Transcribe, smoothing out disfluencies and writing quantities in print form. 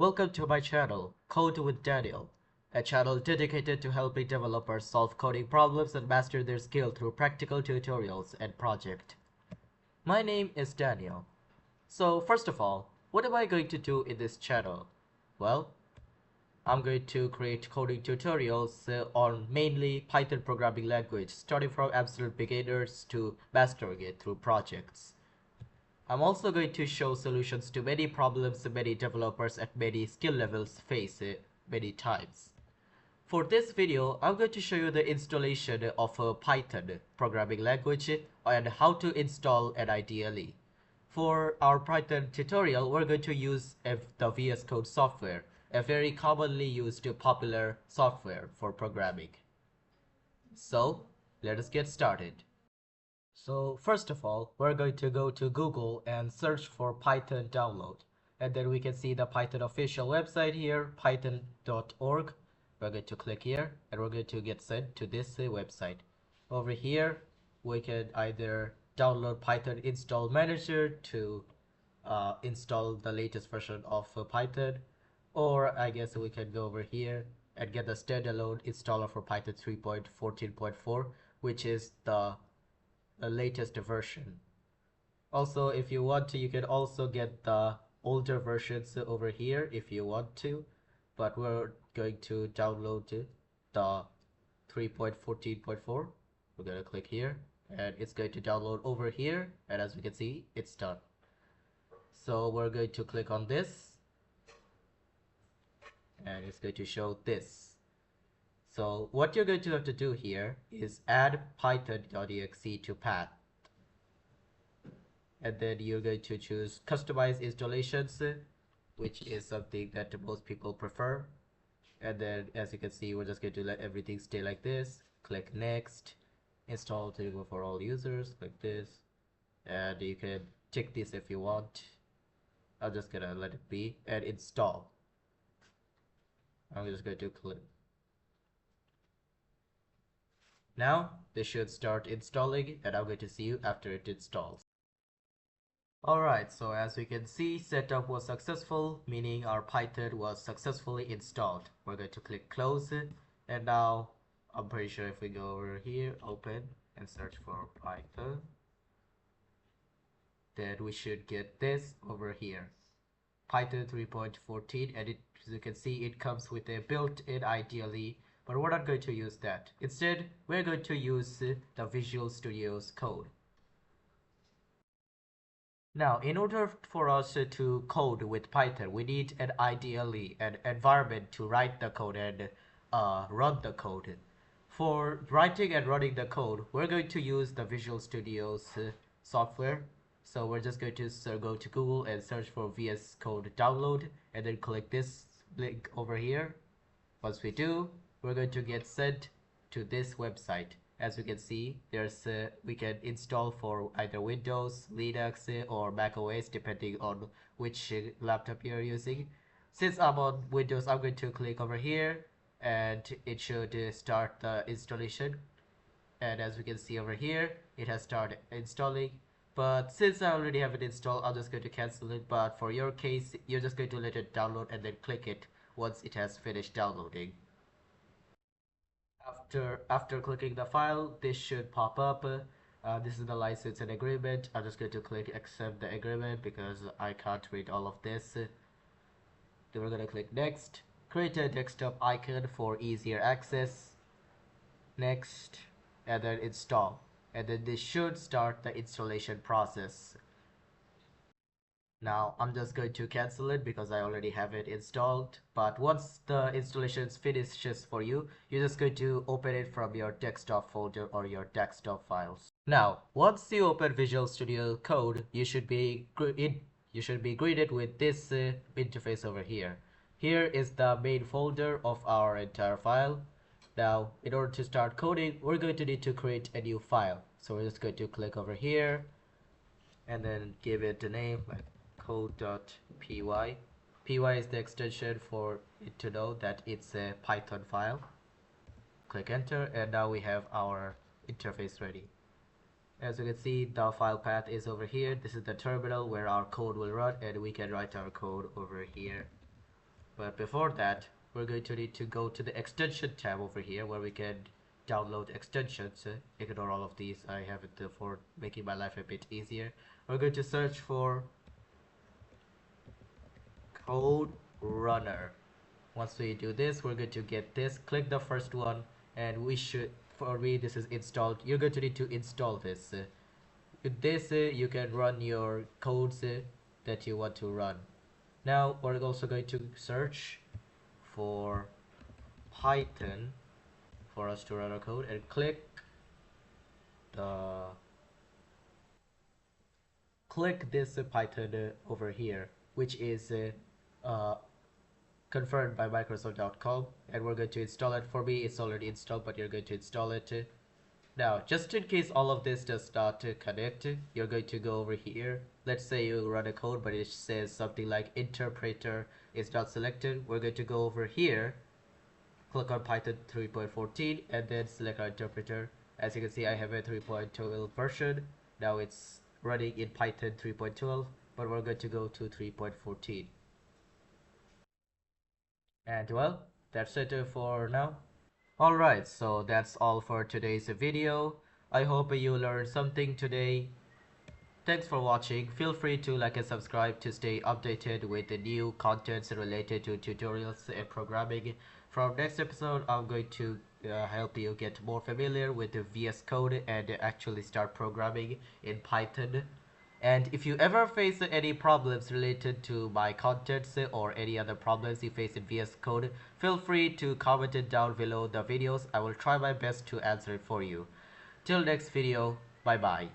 Welcome to my channel, Code with Daniel, a channel dedicated to helping developers solve coding problems and master their skill through practical tutorials and projects. My name is Daniel. So first of all, what am I going to do in this channel? Well, I'm going to create coding tutorials on mainly Python programming language, starting from absolute beginners to mastering it through projects. I'm also going to show solutions to many problems many developers at many skill levels face many times. For this video, I'm going to show you the installation of a Python programming language and how to install an IDLE. For our Python tutorial, we're going to use the VS Code software, a very commonly used popular software for programming. So, let us get started. So first of all, we're going to go to Google and search for Python download. And then we can see the Python official website here, python.org. We're going to click here and we're going to get sent to this website. Over here, we can either download Python install manager to install the latest version of Python, or I guess we can go over here and get the standalone installer for Python 3.14.4, which is the latest version. Also, if you want to, you can also get the older versions over here if you want to, but we're going to download the 3.14.4. We're going to click here and it's going to download over here, and as we can see, it's done. So we're going to click on this and it's going to show this. So what you're going to have to do here is add python.exe to path, and then you're going to choose customize installations, which is something that most people prefer. And then as you can see, we're just going to let everything stay like this. Click next, install table for all users, like this, and you can tick this if you want. I'm just gonna let it be and install. I'm just going to click. Now this should start installing, and I'm going to see you after it installs. Alright, so as we can see, setup was successful, meaning our Python was successfully installed. We're going to click close it, and now I'm pretty sure if we go over here, open, and search for Python, then we should get this over here. Python 3.14, and as you can see, it comes with a built-in IDLE, but we're not going to use that. Instead, we're going to use the Visual Studio's code. Now, in order for us to code with Python, we need an IDLE, an environment to write the code and run the code. For writing and running the code, we're going to use the Visual Studio's software. So we're just going to go to Google and search for VS Code download, and then click this link over here. Once we do, we're going to get sent to this website. As we can see, there's we can install for either Windows, Linux, or Mac OS, depending on which laptop you're using. Since I'm on Windows, I'm going to click over here and it should start the installation. And as we can see over here, it has started installing. But since I already have it installed, I'm just going to cancel it. But for your case, you're just going to let it download and then click it once it has finished downloading. After clicking the file, this should pop up. This is the license and agreement. I'm just going to click accept the agreement because I can't read all of this. Then we're going to click next. Create a desktop icon for easier access. Next, and then install. And then this should start the installation process. Now I'm just going to cancel it because I already have it installed. But once the installation finishes for you, you're just going to open it from your desktop folder or your desktop files. Now, once you open Visual Studio Code, you should be greeted with this interface over here. Here is the main folder of our entire file. Now, in order to start coding, we're going to need to create a new file. So we're just going to click over here and then give it a name like code.py. Py is the extension for it to know that it's a Python file. Click enter, and now we have our interface ready. As you can see, the file path is over here. This is the terminal where our code will run, and we can write our code over here. But before that, we're going to need to go to the extension tab over here where we can download extensions. Ignore all of these, I have it for making my life a bit easier. We're going to search for Code Runner. Once we do this, we're going to get this. Click the first one, and we should, for me, this is installed. You're going to need to install this. With this, you can run your codes that you want to run. Now, we're also going to search for Python for us to run our code and the click this Python over here, which is uh, confirmed by Microsoft.com, and we're going to install it. For me, it's already installed, but you're going to install it. Now, just in case all of this does not connect, you're going to go over here. Let's say you run a code, but it says something like interpreter is not selected. We're going to go over here, click on Python 3.14, and then select our interpreter. As you can see, I have a 3.12 version. Now it's running in Python 3.12, but we're going to go to 3.14. And well, that's it for now. Alright, so that's all for today's video. I hope you learned something today. Thanks for watching. Feel free to like and subscribe to stay updated with the new contents related to tutorials and programming. From next episode, I'm going to help you get more familiar with the VS Code and actually start programming in Python. And if you ever face any problems related to my contents or any other problems you face in VS Code, feel free to comment it down below the videos. I will try my best to answer it for you. Till next video, bye bye.